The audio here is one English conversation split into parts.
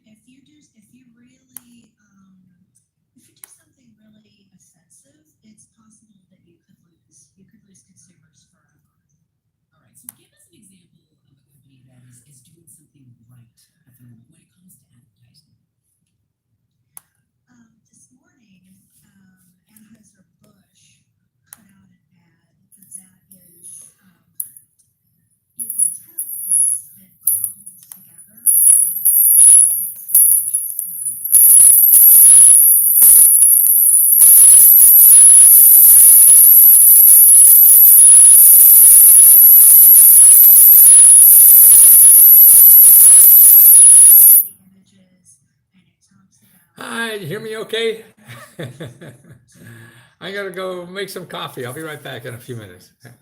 if you really if you do something really offensive, it's possible that you could lose consumers forever. All right. So give us an example of a company that is doing something right at the moment when it comes to advertising. This morning, Anheuser-Busch put out an ad that is, you can tell that it's been cobbled together with stick footage. The images, and it talks about. Hi, you hear me okay? I gotta go make some coffee. I'll be right back in a few minutes. On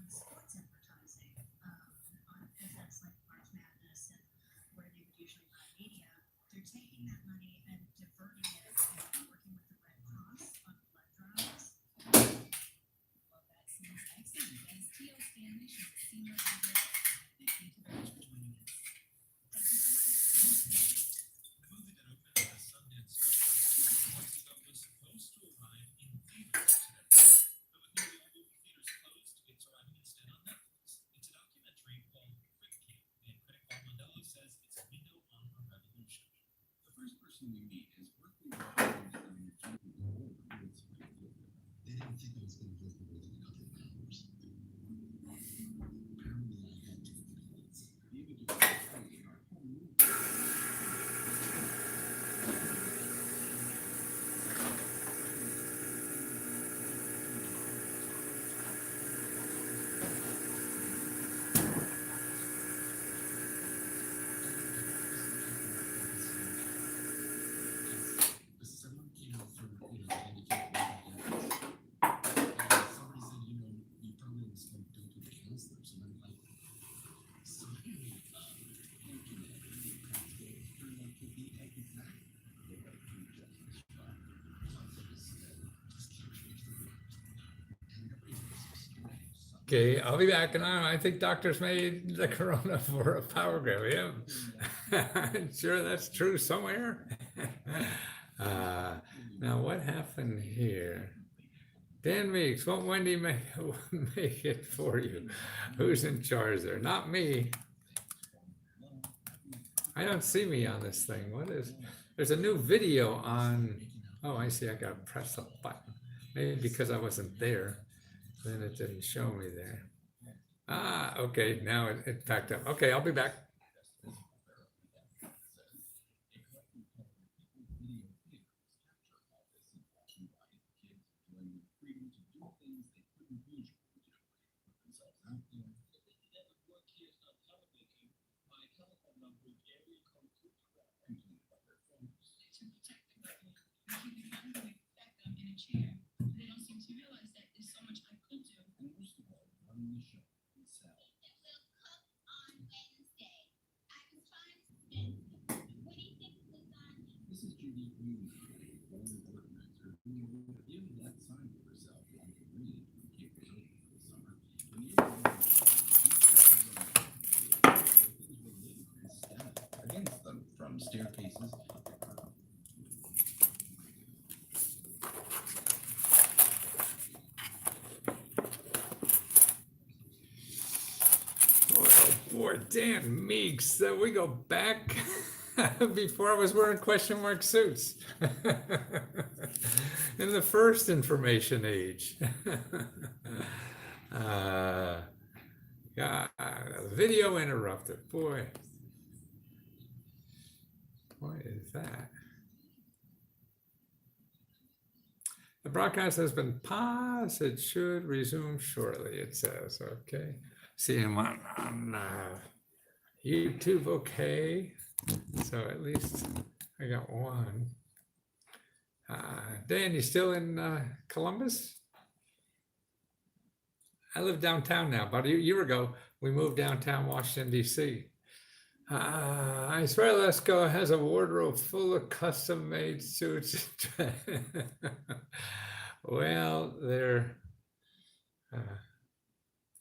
sports advertising, on events like March Madness and where they would usually buy media, they're taking that money and diverting it and working with the Red Cross on blood drives. Well, that sounds excellent. That is T.O. Stanley. She's a senior editor. Thank you very much for joining us. Thank you so much. The movie that opened at the Sundance Film Festival 2 months ago was supposed to arrive in theaters today. But with nearly all movie theaters closed, it's arriving instead on Netflix. It's a documentary called Critic Camp, and critic Paul Mondello says it's a window on a revolution. The first person we meet is Berkeley Rogers from the They didn't think I was going to live more than a couple of hours. Apparently, I had difficulties. The image of in our home movie. Someone came out for, handicapped and somebody said, you probably almost don't go to the counselor. So I'm like, sorry, looking at the practical turned out to be exactly the right prejudgment. Just can't change the world. And everybody was so strange. Okay, I'll be back. And I think doctors made the corona for a power grab. Yeah, I'm sure that's true somewhere. Now, what happened here? Dan Meeks, won't Wendy make it for you? Who's in charge there? Not me. I don't see me on this thing. What is? There's a new video on. Oh, I see. I got to press a button. Maybe because I wasn't there, then it didn't show me there. Ah, okay. Now it packed up. Okay, I'll be back. To protect the government, keep the government back up in a chair. They don't seem to realize that there's so much I could do. And most of all, running the show and sell. It will cook on Wednesday. I was trying to spin. What do you think was on? This is Judy Green, a born organizer who given that sign for herself on the green from Cape County for the summer. Against them from staircases. Boy, Dan Meeks, we go back before I was wearing question mark suits in the first information age. God, video interrupted. Boy, what is that? The broadcast has been paused. It should resume shortly, it says. Okay. See him on YouTube, okay. So at least I got one. Dan, you still in Columbus? I live downtown now. About a year ago, we moved downtown Washington, D.C. I swear Lesko has a wardrobe full of custom-made suits. Well, they're...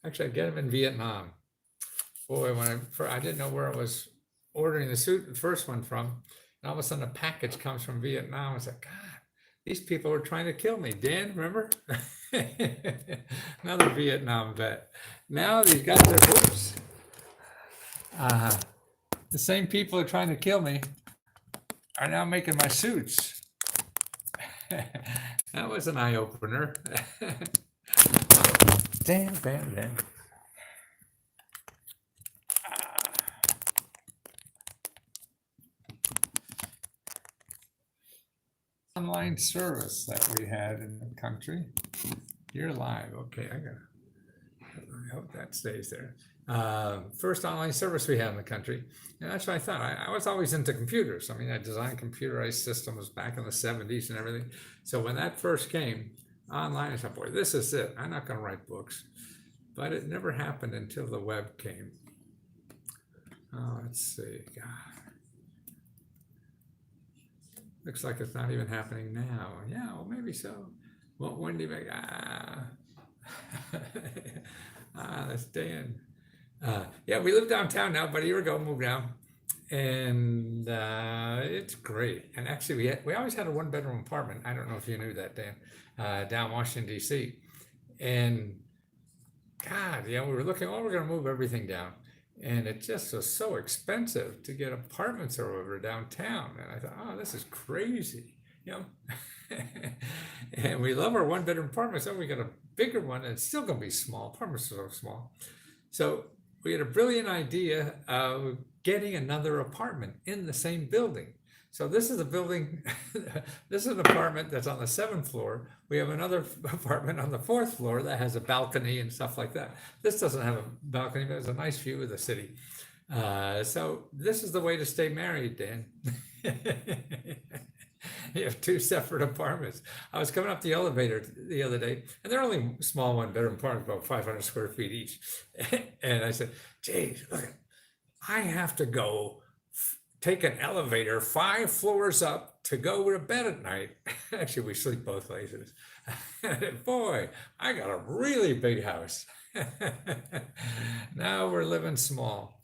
actually, I get them in Vietnam. Boy, when I didn't know where I was ordering the first one from, And all of a sudden a package comes from Vietnam. It's like, God, these people were trying to kill me. Dan, remember? Another Vietnam vet. Now these guys are, whoops. The same people who are trying to kill me are now making my suits. That was an eye opener. Damn. Online service that we had in the country. You're live. Okay, I hope that stays there. First online service we had in the country. And that's what I thought. I was always into computers. I mean, I designed computerized systems back in the 70s and everything. So when that first came online, I thought, boy, this is it. I'm not going to write books. But it never happened until the web came. Oh, let's see. God. Looks like it's not even happening now. Yeah, well, maybe so. Well, when do you make, that's Dan. Yeah, we live downtown now, but a year ago moved down. And it's great. And actually, we always had a one-bedroom apartment. I don't know if you knew that, Dan, down Washington, D.C. And God, we were looking, we're going to move everything down. And it just was so expensive to get apartments over downtown. And I thought, oh, this is crazy, And we love our one-bedroom apartment. So we got a bigger one, and it's still going to be small. Apartments are so small. So we had a brilliant idea of getting another apartment in the same building. So this is a building, this is an apartment that's on the 7th floor. We have another apartment on the 4th floor that has a balcony and stuff like that. This doesn't have a balcony, but it's a nice view of the city. So this is the way to stay married, Dan. You have two separate apartments. I was coming up the elevator the other day, and they're only small one-bedroom apartments, about 500 square feet each. And I said, geez, look, I have to go take an elevator 5 floors up to go to bed at night. Actually, we sleep both places. Boy, I got a really big house. Now we're living small.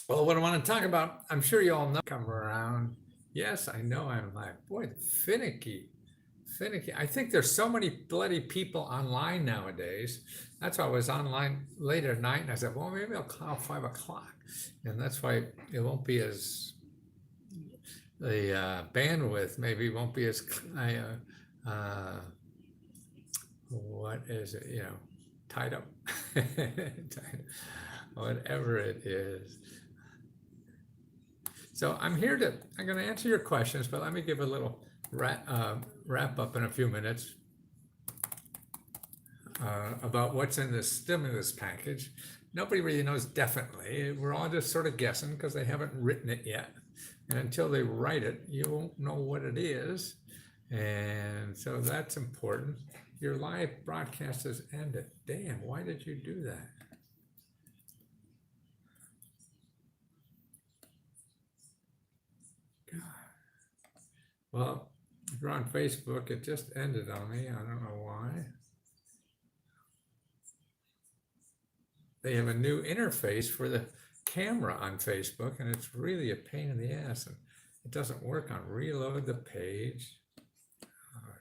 Well, what I want to talk about, I'm sure you all know, come around. Yes, I know I'm live. Boy, finicky. I think there's so many bloody people online nowadays. That's why I was online late at night, and I said, well, maybe I'll call 5 o'clock. And that's why it won't be as, the bandwidth maybe won't be as, what is it, tied up, whatever it is. So I'm going to answer your questions, but let me give a little wrap up in a few minutes about what's in this stimulus package. Nobody really knows definitely. We're all just sort of guessing because they haven't written it yet. And until they write it, you won't know what it is. And so that's important. Your live broadcast has ended. Damn, why did you do that? God. Well, if you're on Facebook, it just ended on me. I don't know why. They have a new interface for the camera on Facebook, and it's really a pain in the ass. And it doesn't work on reload the page. Oh,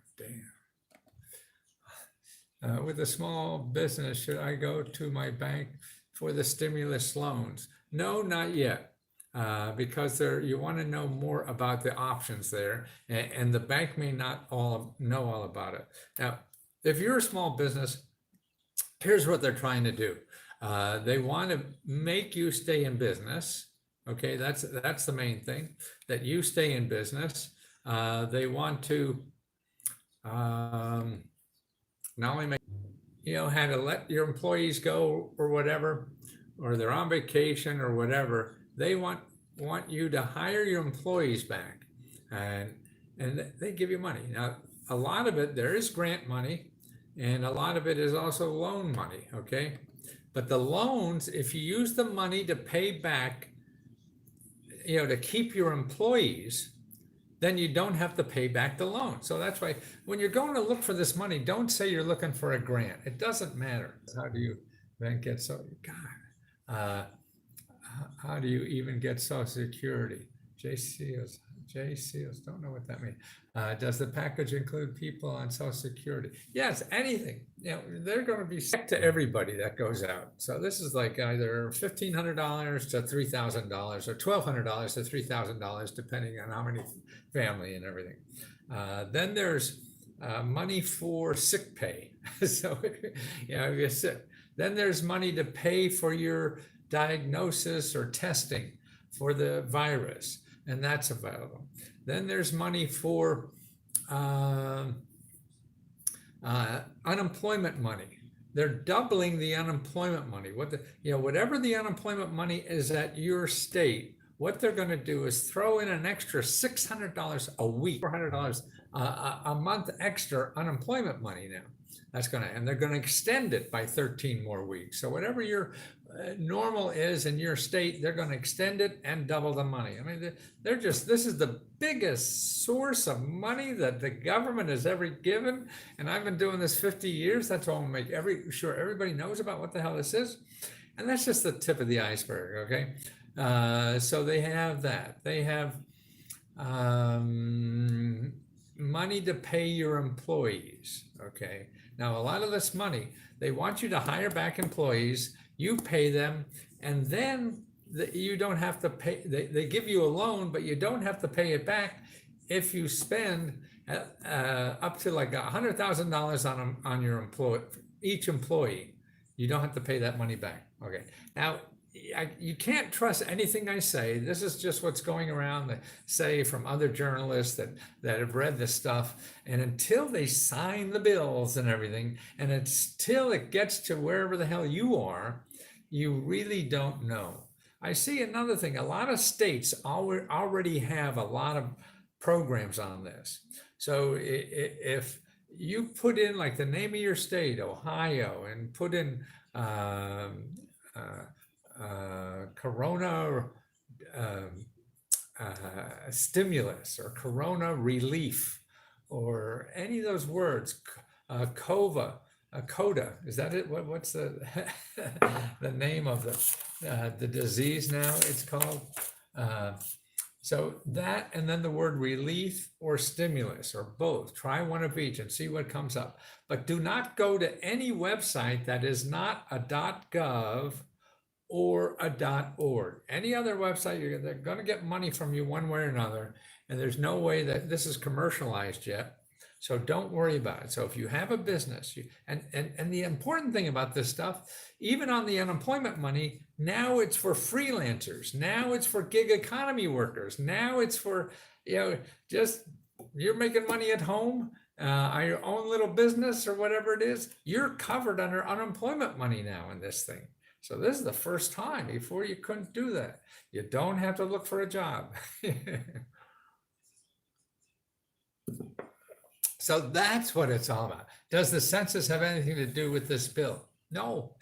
damn. With a small business, should I go to my bank for the stimulus loans? No, not yet. Because you want to know more about the options there, and the bank may not know all about it. Now, if you're a small business, here's what they're trying to do. They want to make you stay in business. Okay, that's the main thing, that you stay in business. They want to not only make, how to let your employees go or whatever, or they're on vacation or whatever. They want you to hire your employees back, and they give you money. Now, a lot of it, there is grant money, and a lot of it is also loan money, okay? But the loans, if you use the money to pay back, to keep your employees, then you don't have to pay back the loan. So that's why when you're going to look for this money, don't say you're looking for a grant. It doesn't matter. How do you then get so, God. how do you even get Social Security? JCOs, don't know what that means. Does the package include people on Social Security? Yes, anything. You know, they're going to be sick to everybody that goes out. So this is like either $1,500 to $3,000 or $1,200 to $3,000, depending on how many family and everything. Then there's money for sick pay. So, you know, if you're sick. Then there's money to pay for your diagnosis or testing for the virus, and that's available. Then there's money for unemployment money. They're doubling the unemployment money. Whatever the unemployment money is at your state, what they're going to do is throw in an extra $600 a week, $400 a month extra unemployment money now. And they're going to extend it by 13 more weeks. So whatever your normal is in your state, they're going to extend it and double the money. I mean, this is the biggest source of money that the government has ever given. And I've been doing this 50 years. That's all I'm make sure everybody knows about what the hell this is. And that's just the tip of the iceberg, okay? So they have that. They have money to pay your employees, okay? Now, a lot of this money, they want you to hire back employees, you pay them, and then you don't have to pay, they give you a loan, but you don't have to pay it back if you spend up to like $100,000 on your each employee. You don't have to pay that money back, okay? Now, you can't trust anything I say. This is just what's going around, say, from other journalists that have read this stuff. And until they sign the bills and everything, and until it gets to wherever the hell you are, you really don't know. I see another thing. A lot of states already have a lot of programs on this. So if you put in like the name of your state, Ohio, and put in Corona stimulus or Corona relief or any of those words, CODA, is that it? What's the the name of the disease now? It's called. So that, and then the word relief or stimulus or both. Try one of each and see what comes up. But do not go to any website that is not a .gov or a .org. Any other website, they're going to get money from you one way or another, and there's no way that this is commercialized yet. So don't worry about it. So if you have a business, and the important thing about this stuff, even on the unemployment money, now it's for freelancers. Now it's for gig economy workers. Now it's for, just you're making money at home, on your own little business or whatever it is, you're covered under unemployment money now in this thing. So this is the first time. Before you couldn't do that. You don't have to look for a job. So that's what it's all about. Does the census have anything to do with this bill? No,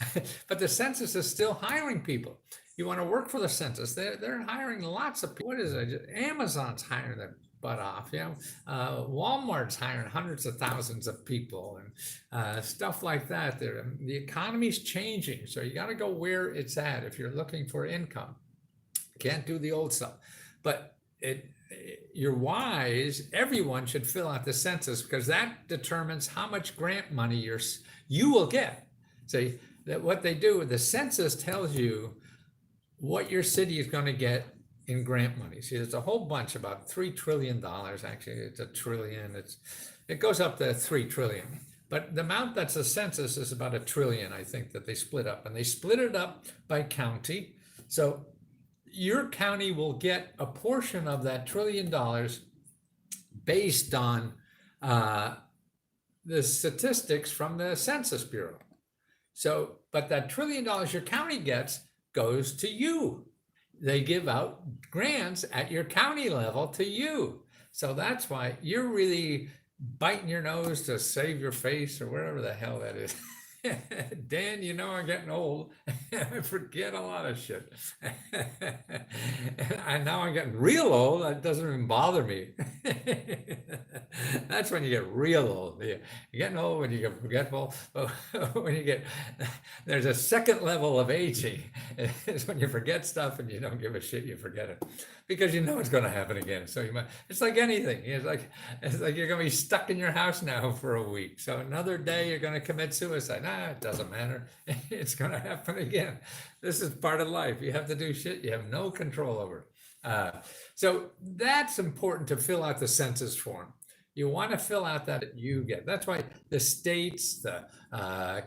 but the census is still hiring people. You want to work for the census, they're hiring lots of people. What is it? Amazon's hiring their butt off. Walmart's hiring hundreds of thousands of people and stuff like that. The economy's changing, so you got to go where it's at if you're looking for income. Can't do the old stuff, but you're wise. Everyone should fill out the census because that determines how much grant money you will get. See, that what they do, the census tells you what your city is going to get in grant money. See, there's a whole bunch, about $3 trillion. Actually, it's a trillion. It goes up to 3 trillion. But the amount that's the census is about $1 trillion, I think, that they split up. And they split it up by county. So your county will get a portion of that $1 trillion based on the statistics from the Census Bureau. So, but that $1 trillion your county gets goes to you. They give out grants at your county level to you. So that's why you're really biting your nose to save your face or whatever the hell that is. Dan, I'm getting old. I forget a lot of shit. And now I'm getting real old. That doesn't even bother me. That's when you get real old. You're getting old when you get forgetful. But when you get, there's a second level of aging. It's when you forget stuff and you don't give a shit. You forget it because you know it's going to happen again. So you might. It's like anything. It's like you're going to be stuck in your house now for a week. So another day you're going to commit suicide. Nah, it doesn't matter. It's going to happen again. This is part of life. You have to do shit you have no control over. So that's important to fill out the census form. You want to fill out that you get. That's why the states, the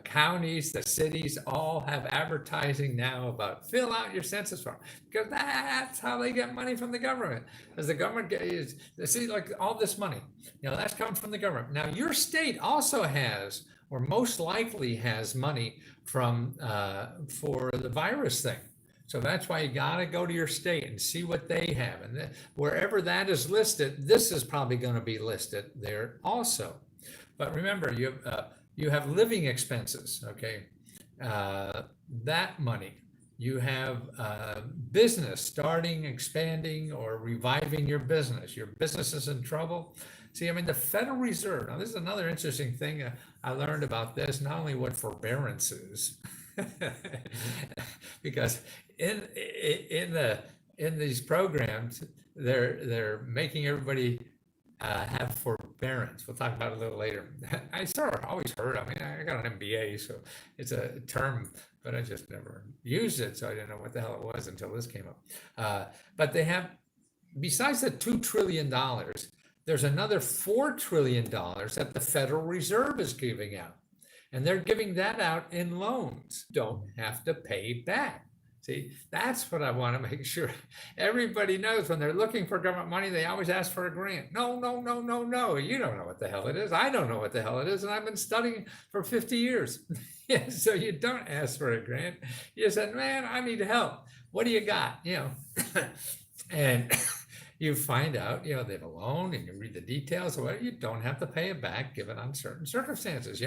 counties, the cities all have advertising now about fill out your census form, because that's how they get money from the government. As the government is, see, like all this money, that's coming from the government. Now your state also has, or most likely has, money from for the virus thing. So that's why you got to go to your state and see what they have. And wherever that is listed, this is probably going to be listed there also. But remember, you have living expenses, okay? That money. You have business starting, expanding, or reviving your business. Your business is in trouble. See, I mean, the Federal Reserve. Now, this is another interesting thing I learned about this, not only what forbearance is, because in these programs, they're making everybody have forbearance. We'll talk about it a little later. I sort of always heard. I mean, I got an MBA, so it's a term, but I just never used it, so I didn't know what the hell it was until this came up. But they have, besides the $2 trillion, there's another $4 trillion that the Federal Reserve is giving out. And they're giving that out in loans. Don't have to pay back. See, that's what I want to make sure everybody knows. When they're looking for government money, they always ask for a grant. No, no, no, no, no. You don't know what the hell it is. I don't know what the hell it is. And I've been studying for 50 years. Yeah, so you don't ask for a grant. You said, man, I need help. What do you got? And you find out, they have a loan and you read the details of what you don't have to pay it back given on certain circumstances,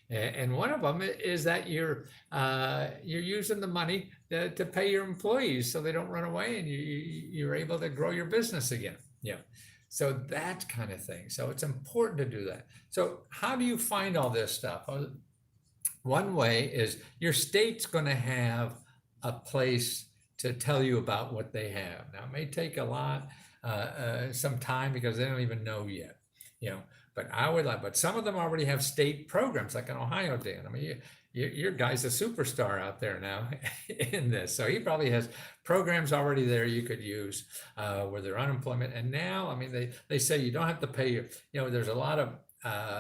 And one of them is that you're using the money to pay your employees so they don't run away and you're able to grow your business again. So that kind of thing. So it's important to do that. So how do you find all this stuff? One way is your state's going to have a place to tell you about what they have. Now, it may take a lot, some time because they don't even know yet, But but some of them already have state programs, like in Ohio, Dan. I mean, your guy's a superstar out there now in this. So he probably has programs already there you could use where they're unemployment. And now, I mean, they say you don't have to pay, there's a lot of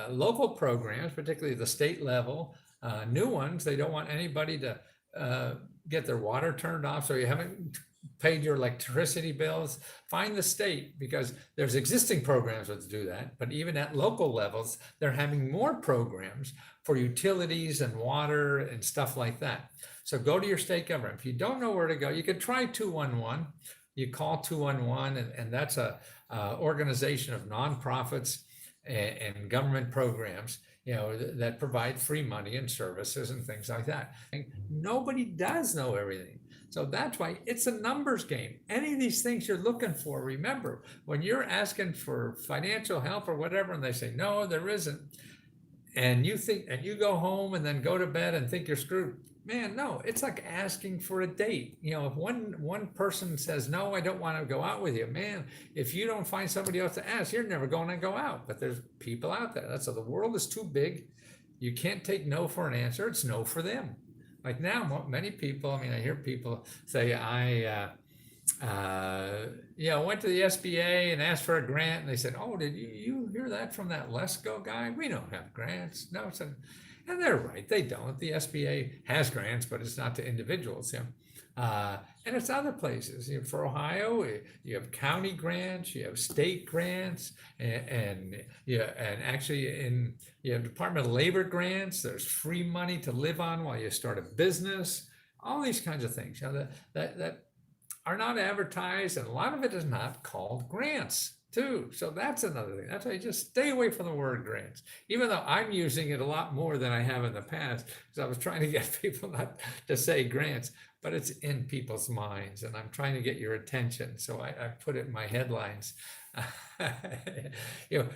local programs, particularly at the state level, new ones. They don't want anybody to get their water turned off. So you haven't paid your electricity bills, find the state, because there's existing programs that do that. But even at local levels, they're having more programs for utilities and water and stuff like that. So go to your state government. If you don't know where to go, you can try 211. You call 211, and that's a organization of nonprofits and government programs, that provide free money and services and things like that. And nobody does know everything. So that's why it's a numbers game. Any of these things you're looking for, remember, when you're asking for financial help or whatever, and they say, no, there isn't, and you think, and you go home and then go to bed and think you're screwed, man, no, it's like asking for a date. If one person says, no, I don't want to go out with you, man, if you don't find somebody else to ask, you're never going to go out. But there's people out there. That's so the world is too big. You can't take no for an answer. It's no for them. Like now, many people, I hear people say, I went to the SBA and asked for a grant. And they said, oh, did you hear that from that Lesko guy? We don't have grants. No, and they're right. They don't. The SBA has grants, but it's not to individuals. And it's other places. For Ohio, you have county grants, you have state grants, and actually you have Department of Labor grants. There's free money to live on while you start a business. All these kinds of things that are not advertised, and a lot of it is not called grants too. So that's another thing. That's why you just stay away from the word grants, even though I'm using it a lot more than I have in the past, because I was trying to get people not to say grants, but it's in people's minds, and I'm trying to get your attention. So I put it in my headlines You know,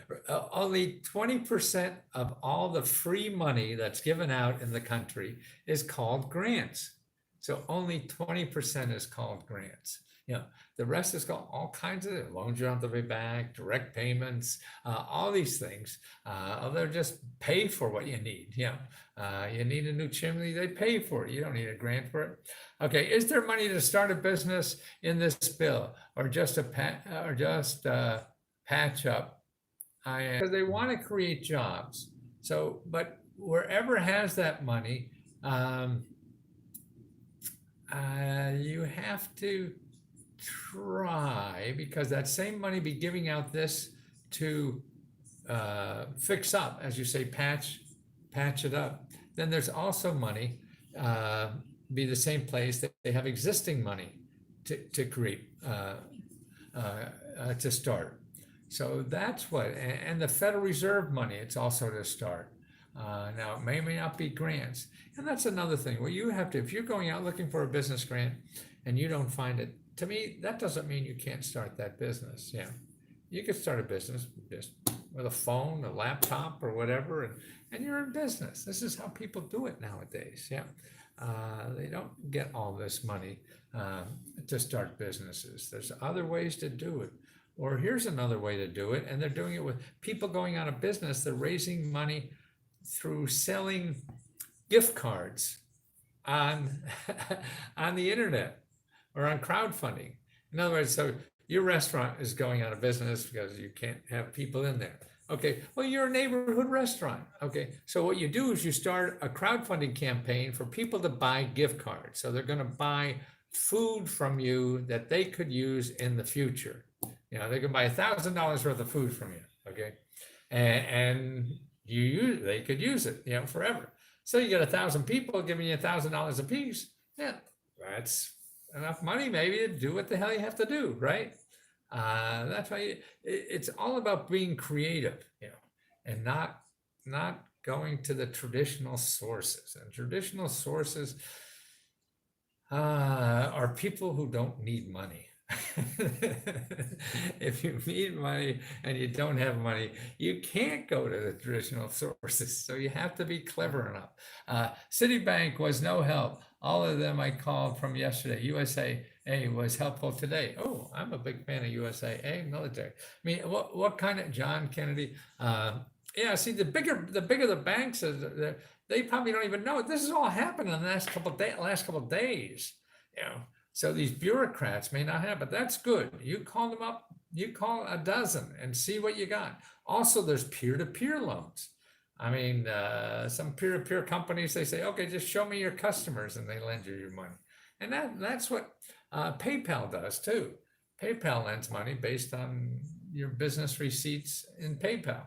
only 20% of all the free money that's given out in the country is called grants. So only 20% is called grants. You know, the rest is called all kinds of loans you don't have to pay back, direct payments, all these things. They're just pay for what you need. You know, you need a new chimney, they pay for it. You don't need a grant for it. Okay, is there money to start a business in this bill, or just patch up? Because they want to create jobs. So, but wherever has that money, you have to try, because that same money be giving out this to fix up, as you say, patch it up. Then there's also money be the same place that they have existing money to create to start. So that's what, and the Federal Reserve money, it's also to start. Now it may not be grants, and that's another thing. Well, you have to, if you're going out looking for a business grant and you don't find it, to me, that doesn't mean you can't start that business. Yeah, you could start a business just with a phone, a laptop, or whatever, and you're in business. This is how people do it nowadays. Yeah, they don't get all this money to start businesses. There's other ways to do it. Or here's another way to do it, and they're doing it with people going out of business. They're raising money through selling gift cards on on the internet or on crowdfunding. In other words, so your restaurant is going out of business because you can't have people in there. Okay, well, you're a neighborhood restaurant. Okay, so what you do is you start a crowdfunding campaign for people to buy gift cards. So they're going to buy food from you that they could use in the future. You know, they can buy $1,000 worth of food from you. Okay, and they could use it, you know, forever. So you get 1,000 people giving you $1,000 a piece. Yeah, that's enough money maybe to do what the hell you have to do, right? That's why it's all about being creative, you know, and not going to the traditional sources. And traditional sources are people who don't need money. If you need money and you don't have money, you can't go to the traditional sources. So you have to be clever enough. Citibank was no help. All of them I called from yesterday. USAA was helpful today. Oh, I'm a big fan of USAA military. I mean, what kind of John Kennedy? Yeah, see, the bigger the banks, they probably don't even know. This has all happened in the last couple of days. You know. So these bureaucrats may not have, but that's good. You call them up, you call a dozen and see what you got. Also, there's peer-to-peer loans. I mean, some peer-to-peer companies, they say, okay, just show me your customers, and they lend you your money. And that's what PayPal does too. PayPal lends money based on your business receipts in PayPal.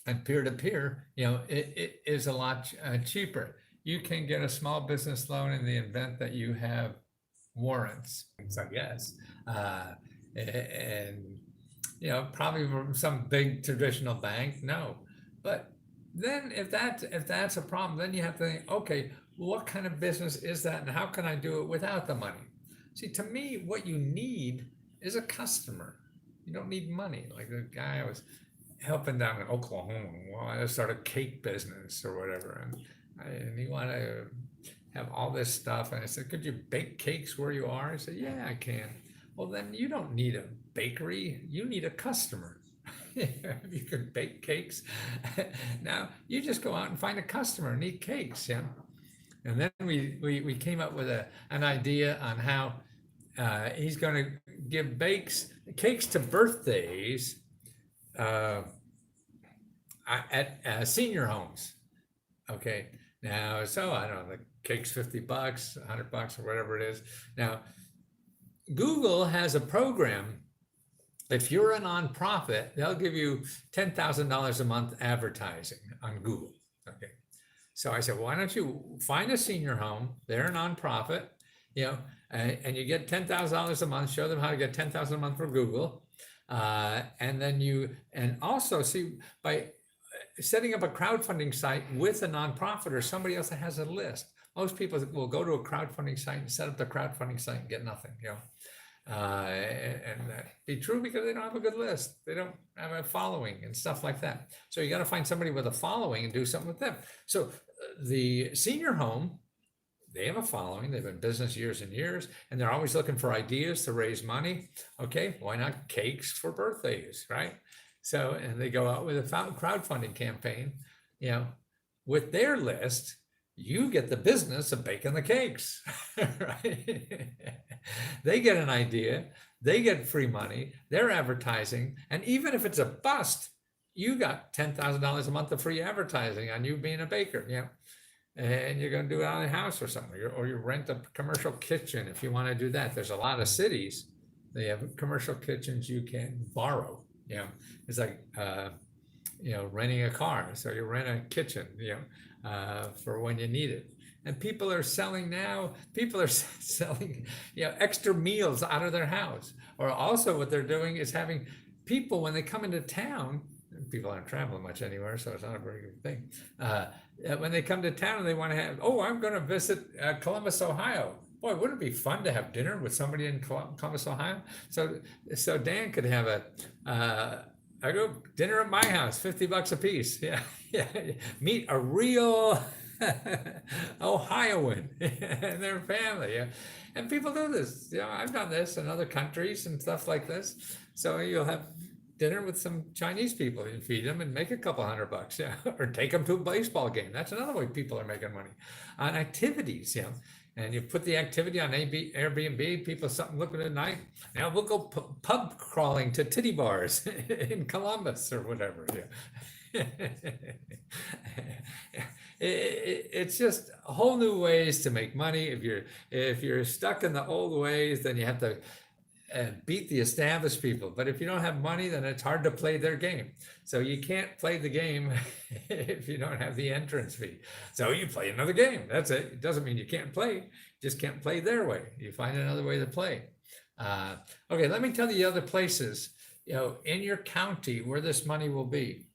And peer-to-peer, you know, it is a lot cheaper. You can get a small business loan in the event that you have warrants, I guess, and you know, probably from some big traditional bank. No, but then if that's a problem, then you have to think, okay, what kind of business is that, and how can I do it without the money? See, to me, what you need is a customer. You don't need money. Like the guy I was helping down in Oklahoma, wanted to start a cake business or whatever, and he wanted to have all this stuff. And I said, could you bake cakes where you are? I said, yeah, I can. Well, then you don't need a bakery. You need a customer. You can bake cakes. Now you just go out and find a customer and eat cakes. Yeah. And then we came up with an idea on how he's going to give cakes to birthdays at senior homes. Okay. Now, so I don't know, the cake's $50, $100 or whatever it is. Now, Google has a program. If you're a nonprofit, they'll give you $10,000 a month advertising on Google. Okay. So I said, why don't you find a senior home? They're a nonprofit, you know, and you get $10,000 a month. Show them how to get $10,000 a month for Google, and then also see by setting up a crowdfunding site with a nonprofit or somebody else that has a list. Most people will go to a crowdfunding site and set up the crowdfunding site and get nothing, you know. And that be true because they don't have a good list. They don't have a following and stuff like that. So you got to find somebody with a following and do something with them. So the senior home, they have a following. They've been in business years and years, and they're always looking for ideas to raise money. Okay, why not cakes for birthdays, right? So, and they go out with a crowdfunding campaign, with their list. You get the business of baking the cakes, right? They get an idea, they get free money, they're advertising, and even if it's a bust, you got $10,000 a month of free advertising on you being a baker, and you're going to do it on a house or something, or you rent a commercial kitchen if you want to do that. There's a lot of cities, they have commercial kitchens you can borrow. It's like renting a car. So you rent a kitchen, for when you need it. And people are selling now. People are selling, extra meals out of their house. Or also, what they're doing is having people, when they come into town. People aren't traveling much anywhere, so it's not a very good thing. When they come to town and they want to have, I'm going to visit Columbus, Ohio. Boy, wouldn't it be fun to have dinner with somebody in Columbus, Ohio? So Dan could have I go dinner at my house, $50 a piece. Yeah. Meet a real Ohioan and their family. Yeah. And people do this. I've done this in other countries and stuff like this. So you'll have dinner with some Chinese people and feed them and make a couple $100. Yeah. Or take them to a baseball game. That's another way people are making money on activities. And you put the activity on Airbnb, people something looking at night. Now we'll go pub crawling to titty bars in Columbus or whatever. It's just whole new ways to make money. If you're stuck in the old ways, then you have to beat the established people. But if you don't have money, then it's hard to play their game. So you can't play the game if you don't have the entrance fee. So you play another game. That's it. It doesn't mean you can't play. You just can't play their way. You find another way to play. Okay, let me tell you the other places, in your county where this money will be.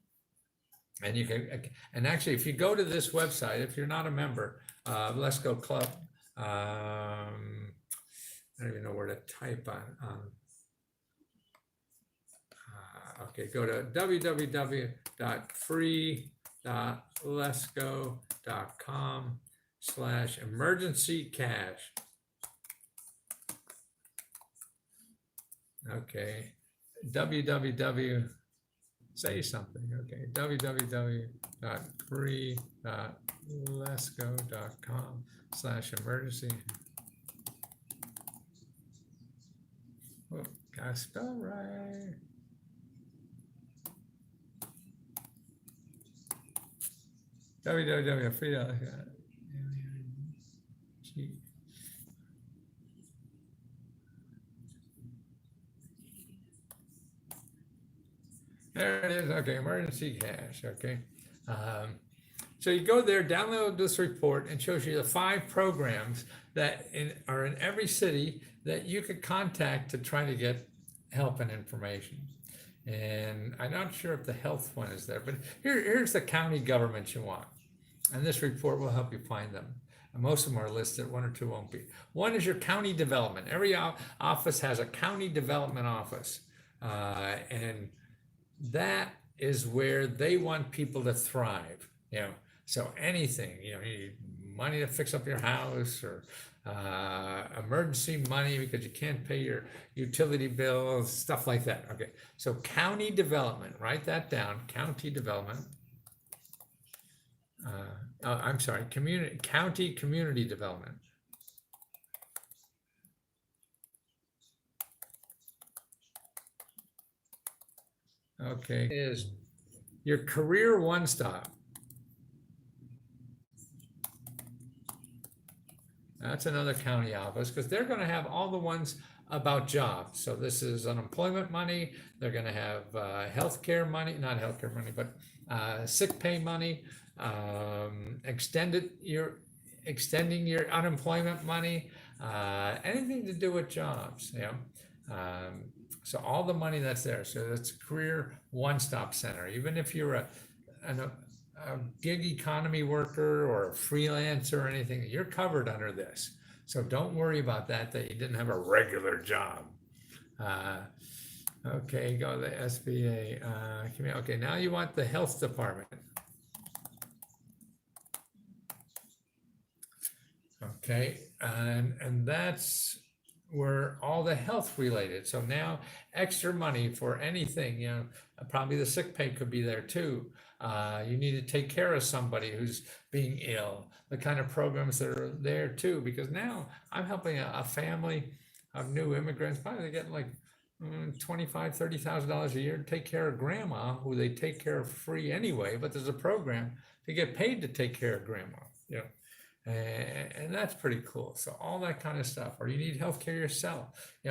And you can, and actually, if you go to this website, if you're not a member, Lesko Club, I don't even know where to type on. Okay, go to www.free.lesko.com/emergency-cash. Okay, say something. Okay, www.free.lesko.com/emergency. Oh, gotta spell right. www.free.lesko. There it is. Okay, emergency cash. Okay. So you go there, download this report, and shows you the 5 programs that are in every city that you could contact to try to get help and information. And I'm not sure if the health one is there, but here's the county governments you want. And this report will help you find them. And most of them are listed, 1 or 2 won't be. One is your county development. Every office has a county development office. And that is where they want people to thrive. So anything, you need money to fix up your house, or emergency money because you can't pay your utility bills, stuff like that. Okay, so county development, write that down. County development. I'm sorry, county community development. Okay, is your career one-stop. That's another county office, because they're going to have all the ones about jobs. So this is unemployment money. They're going to have healthcare money, not healthcare money, but sick pay money, extending your unemployment money, anything to do with jobs. So all the money that's there. So that's a career one-stop center. Even if you're a gig economy worker or a freelancer or anything, you're covered under this. So don't worry about that you didn't have a regular job. Okay, go to the SBA. Okay, now you want the health department. Okay, and that's where all the health related. So now extra money for anything, probably the sick pay could be there too. You need to take care of somebody who's being ill, the kind of programs that are there too, because now I'm helping a family of new immigrants, probably they're getting like $25,000, $30,000 a year to take care of grandma, who they take care of free anyway, but there's a program to get paid to take care of grandma, and that's pretty cool. So all that kind of stuff, or you need healthcare yourself. You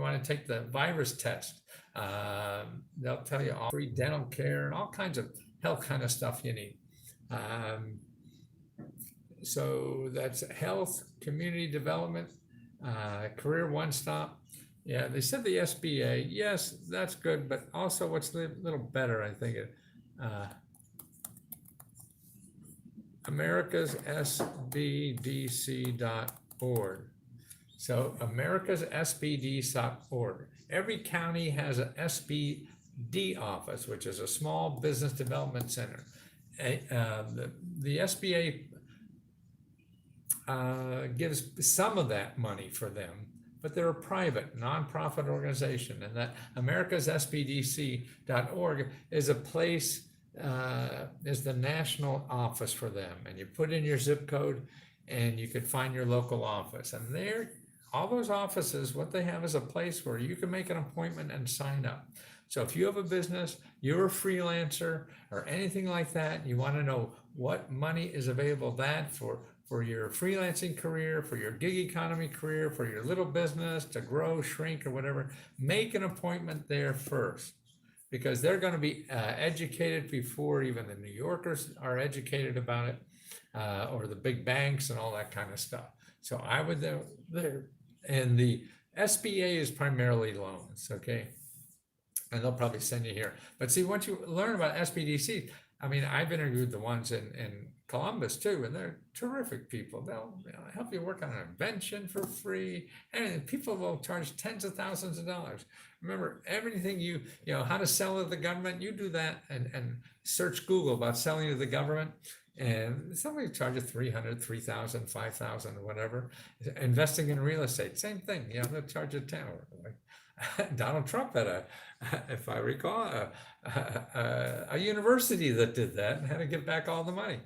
want to take the virus test. They'll tell you all free dental care and all kinds of health kind of stuff you need. So that's health, community development, career one stop. Yeah, they said the SBA. Yes, that's good, but also what's a little better, I think, americassbdc.org. So americassbdc.org. Every county has an SBD office, which is a small business development center. The SBA gives some of that money for them, but they're a private nonprofit organization, and that americassbdc.org is a place, is the national office for them. And you put in your zip code and you could find your local office. And there, all those offices, what they have is a place where you can make an appointment and sign up. So if you have a business, you're a freelancer or anything like that, you want to know what money is available for your freelancing career, for your gig economy career, for your little business to grow, shrink, or whatever, make an appointment there first, because they're going to be educated before even the New Yorkers are educated about it, or the big banks and all that kind of stuff. So I would there, and the SBA is primarily loans, okay? And they'll probably send you here. But see, once you learn about SBDC, I mean, I've interviewed the ones in Columbus too, and they're terrific people. They'll help you work on an invention for free, and people will charge tens of thousands of dollars. Remember, everything how to sell to the government, you do that and search Google about selling to the government, and somebody charges $300, $3,000, $5,000, or whatever. Investing in real estate, same thing. They'll charge you $10. Donald Trump had if I recall, a university that did that and had to give back all the money.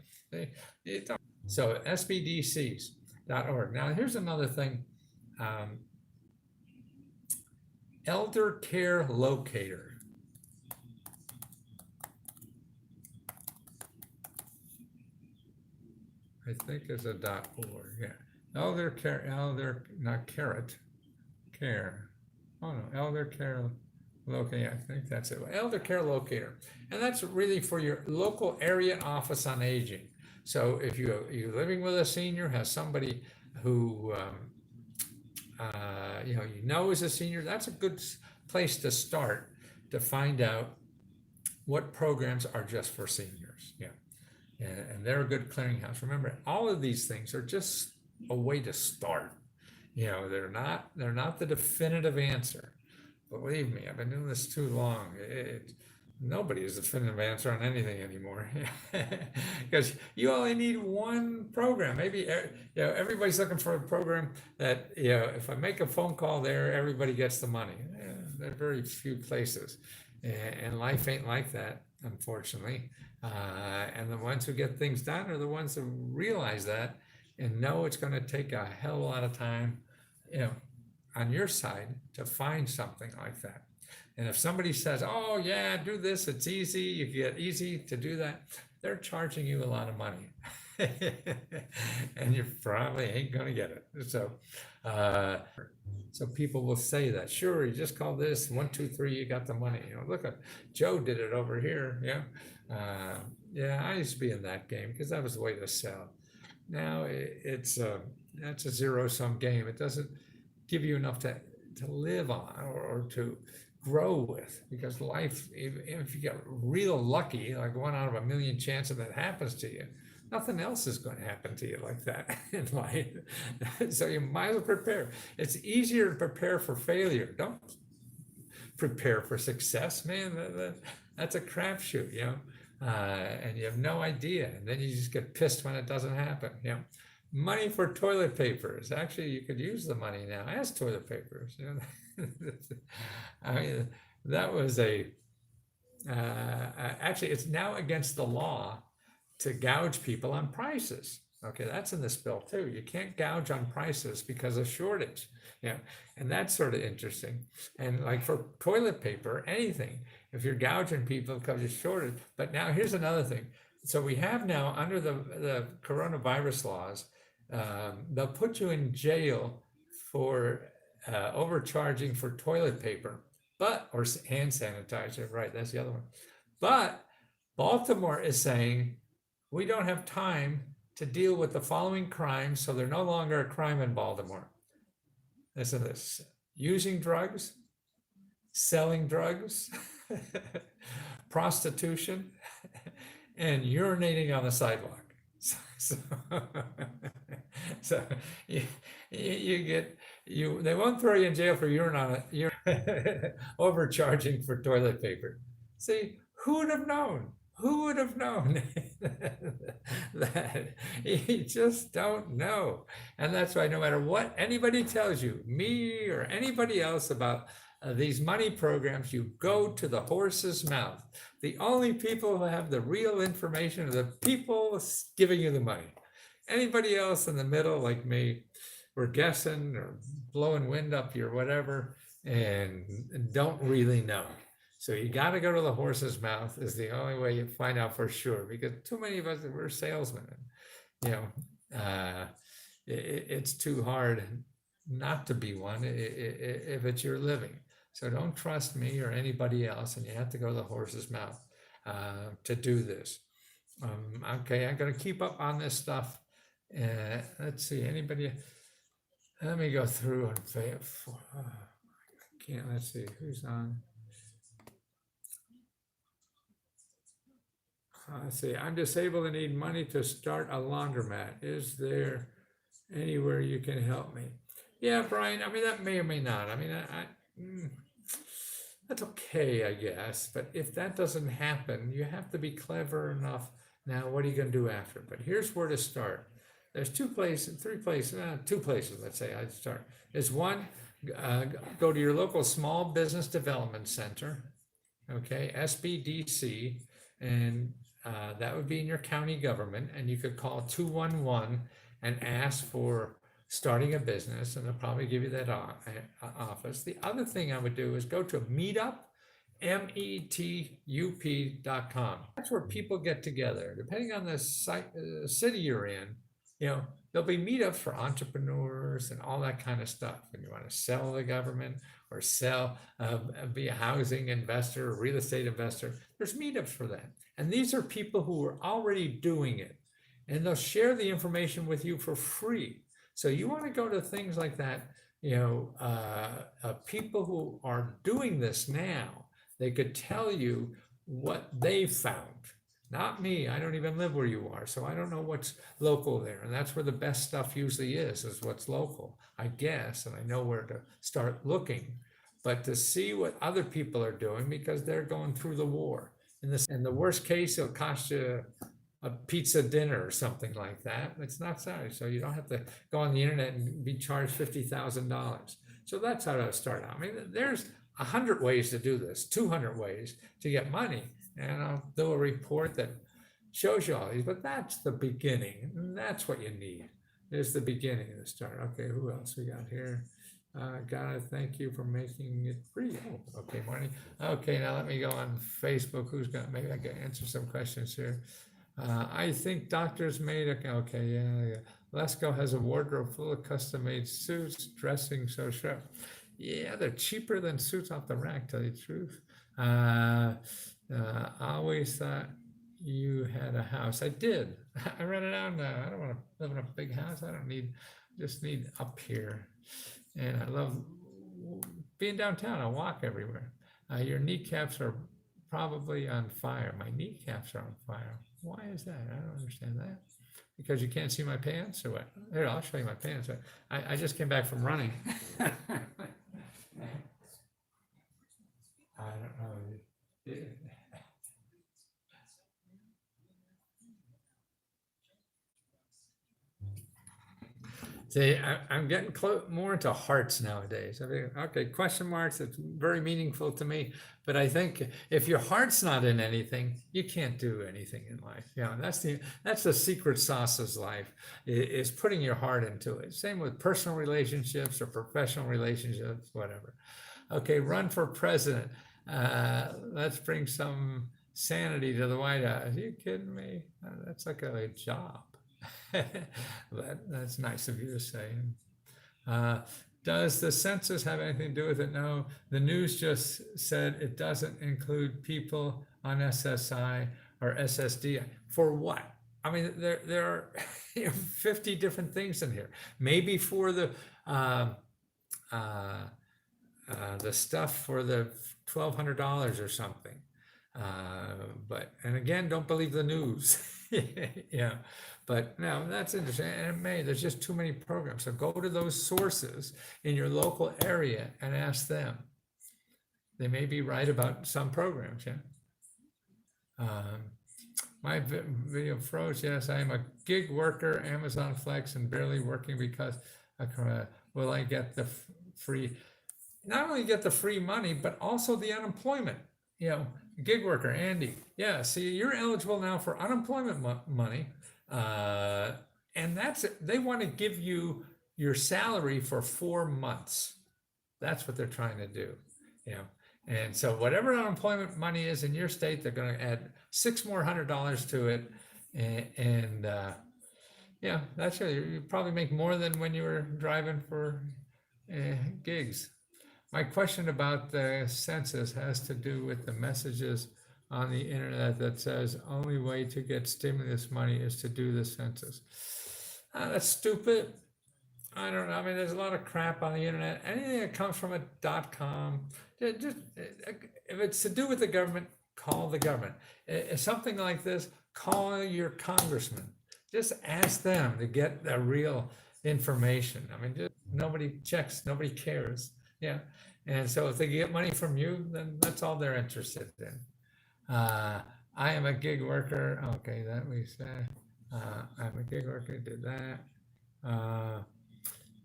So SBDCs.org. Now here's another thing. Elder Care Locator. I think it's a .org. Yeah. Elder Care, not carrot, care. Oh no, Elder Care Locator. I think that's it. Elder Care Locator, and that's really for your local area office on aging. So if you're living with a senior, has somebody who is a senior, that's a good place to start to find out what programs are just for seniors. Yeah, and they're a good clearinghouse. Remember, all of these things are just a way to start. They're not the definitive answer. Believe me, I've been doing this too long. Nobody has a definitive answer on anything anymore, because you only need one program. Maybe everybody's looking for a program that if I make a phone call there, everybody gets the money. There are very few places, and life ain't like that, unfortunately. And the ones who get things done are the ones who realize that and know it's going to take a hell of a lot of time, on your side to find something like that. And if somebody says, oh yeah, do this, it's easy, you get easy to do that, they're charging you a lot of money. And you probably ain't going to get it. So people will say that, sure, you just call this 1, 2, 3, you got the money. Look at Joe did it over here. I used to be in that game because that was the way to sell. Now that's a zero-sum game. It doesn't give you enough to live on or to grow with, because life, if you get real lucky, like 1 out of a million chance that happens to you, nothing else is going to happen to you like that in life. So you might as well prepare. It's easier to prepare for failure. Don't prepare for success, man. That's a crapshoot, you know. And you have no idea, and then you just get pissed when it doesn't happen. You know, money for toilet papers. Actually, you could use the money now as toilet papers. You know, I mean, that was actually, it's now against the law to gouge people on prices. Okay, that's in this bill too. You can't gouge on prices because of shortage. Yeah, and that's sort of interesting. And like for toilet paper, anything, if you're gouging people because you're shortage. But now here's another thing. So we have now under the coronavirus laws, they'll put you in jail for overcharging for toilet paper, or hand sanitizer. Right, that's the other one. But Baltimore is saying we don't have time to deal with the following crimes, so they're no longer a crime in Baltimore. Listen to this: using drugs, selling drugs, prostitution, and urinating on the sidewalk. So they won't throw you in jail for overcharging for toilet paper. See, who would have known? Who would have known that? You just don't know. And that's why no matter what anybody tells you, me or anybody else about these money programs, you go to the horse's mouth. The only people who have the real information are the people giving you the money. Anybody else in the middle, like me, we're guessing or blowing wind up your whatever and don't really know. So you got to go to the horse's mouth is the only way you find out for sure, because too many of us, we're salesmen. You know, it's too hard not to be one if it's your living. So don't trust me or anybody else, and you have to go to the horse's mouth to do this. Okay, I'm going to keep up on this stuff. Let's see, anybody? Let me go through and let's see who's on. Let's see, I'm disabled and need money to start a laundromat. Is there anywhere you can help me? Yeah, Brian, I mean, that may or may not. I mean, that's okay, I guess. But if that doesn't happen, you have to be clever enough. Now, what are you going to do after? But here's where to start. There's two places, let's say I'd start. Is one, go to your local Small Business Development Center, okay, SBDC, and that would be in your county government, and you could call 211 and ask for starting a business, and they'll probably give you that office. The other thing I would do is go to Meetup, metup.com. That's where people get together. Depending on the city you're in, you know, there'll be meetups for entrepreneurs and all that kind of stuff. When you want to sell the government or be a housing investor, or real estate investor, there's meetups for that. And these are people who are already doing it, and they'll share the information with you for free. So you want to go to things like that, you know, people who are doing this now, they could tell you what they found. Not me, I don't even live where you are, so I don't know what's local there. And that's where the best stuff usually is what's local, I guess, and I know where to start looking. But to see what other people are doing, because they're going through the war. In the worst case, it'll cost you a pizza dinner or something like that. It's not sorry. So you don't have to go on the internet and be charged $50,000. So that's how to start out. I mean, there's 100 ways to do this, 200 ways to get money. And I'll do a report that shows you all these, but that's the beginning. And that's what you need. There's the beginning of the start. Okay, who else we got here? Gotta thank you for making it free. Oh, okay, Marty. Okay, now let me go on Facebook. Maybe I can answer some questions here. I think doctors made okay, yeah. Lesko has a wardrobe full of custom-made suits, dressing so sharp. Yeah, they're cheaper than suits off the rack, tell you the truth. I always thought you had a house. I did. I rent it out now. I don't want to live in a big house. Just need up here. And I love being downtown. I walk everywhere. Your kneecaps are probably on fire. My kneecaps are on fire. Why is that? I don't understand that. because you can't see my pants or what? Here, I'll show you my pants. I just came back from running. I don't know. See, I'm getting more into hearts nowadays. I mean, okay, question marks, it's very meaningful to me. But I think if your heart's not in anything, you can't do anything in life. Yeah, that's the secret sauce of life, is putting your heart into it. Same with personal relationships or professional relationships, whatever. Okay, run for president. Let's bring some sanity to the White House. Are you kidding me? That's like a job. But that's nice of you to say. Does the census have anything to do with it? No. The news just said it doesn't include people on SSI or SSDI. For what? I mean, there are 50 different things in here. Maybe for the stuff for the $1,200 or something. But, and again, don't believe the news. Yeah, but no, that's interesting. And there's just too many programs. So go to those sources in your local area and ask them. They may be right about some programs. Yeah. My video froze. Yes, I am a gig worker, Amazon Flex, and barely working because will I get the free? Not only get the free money, but also the unemployment. You know, gig worker, Andy. Yeah, see, you're eligible now for unemployment money. And that's it. They want to give you your salary for 4 months. That's what they're trying to do. You know, and so whatever unemployment money is in your state, they're going to add $600 more to it. And yeah, that's it. You probably make more than when you were driving for gigs. My question about the census has to do with the messages on the internet that says only way to get stimulus money is to do the census. That's stupid. I don't know. I mean, there's a lot of crap on the internet. Anything that comes from a .com, just if it's to do with the government, call the government. If something like this, call your congressman. Just ask them to get the real information. I mean, nobody checks, nobody cares. Yeah. And so if they get money from you, then that's all they're interested in. I am a gig worker. Okay, that we said. I'm a gig worker, did that.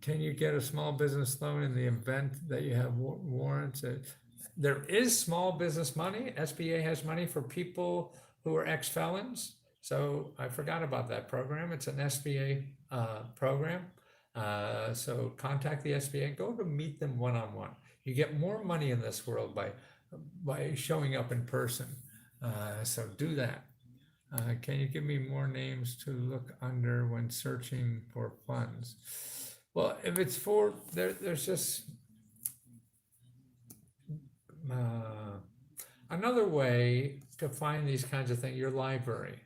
Can you get a small business loan in the event that you have warrants? There is small business money. SBA has money for people who are ex-felons. So I forgot about that program. It's an SBA program. So contact the SBA and go to meet them one-on-one. You get more money in this world by showing up in person. So do that. Can you give me more names to look under when searching for funds? Well, if it's for, there's just another way to find these kinds of things, your library.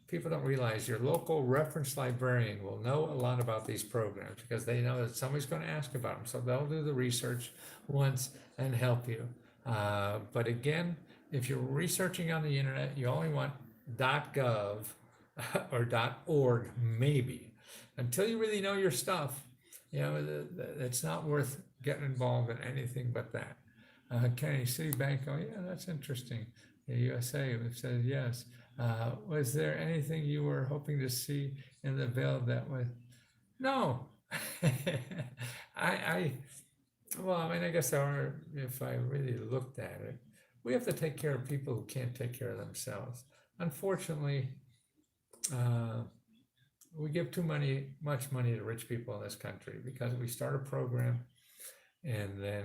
People don't realize your local reference librarian will know a lot about these programs because they know that somebody's going to ask about them. So they'll do the research once and help you. But again, if you're researching on the internet, you only want .gov or .org maybe. Until you really know your stuff, you know, it's not worth getting involved in anything but that. Kennedy City Bank, oh yeah, that's interesting. The USA, it says yes. Was there anything you were hoping to see in the bill that was? No. Well, I mean, I guess if I really looked at it, we have to take care of people who can't take care of themselves. Unfortunately, we give too much money to rich people in this country because we start a program and then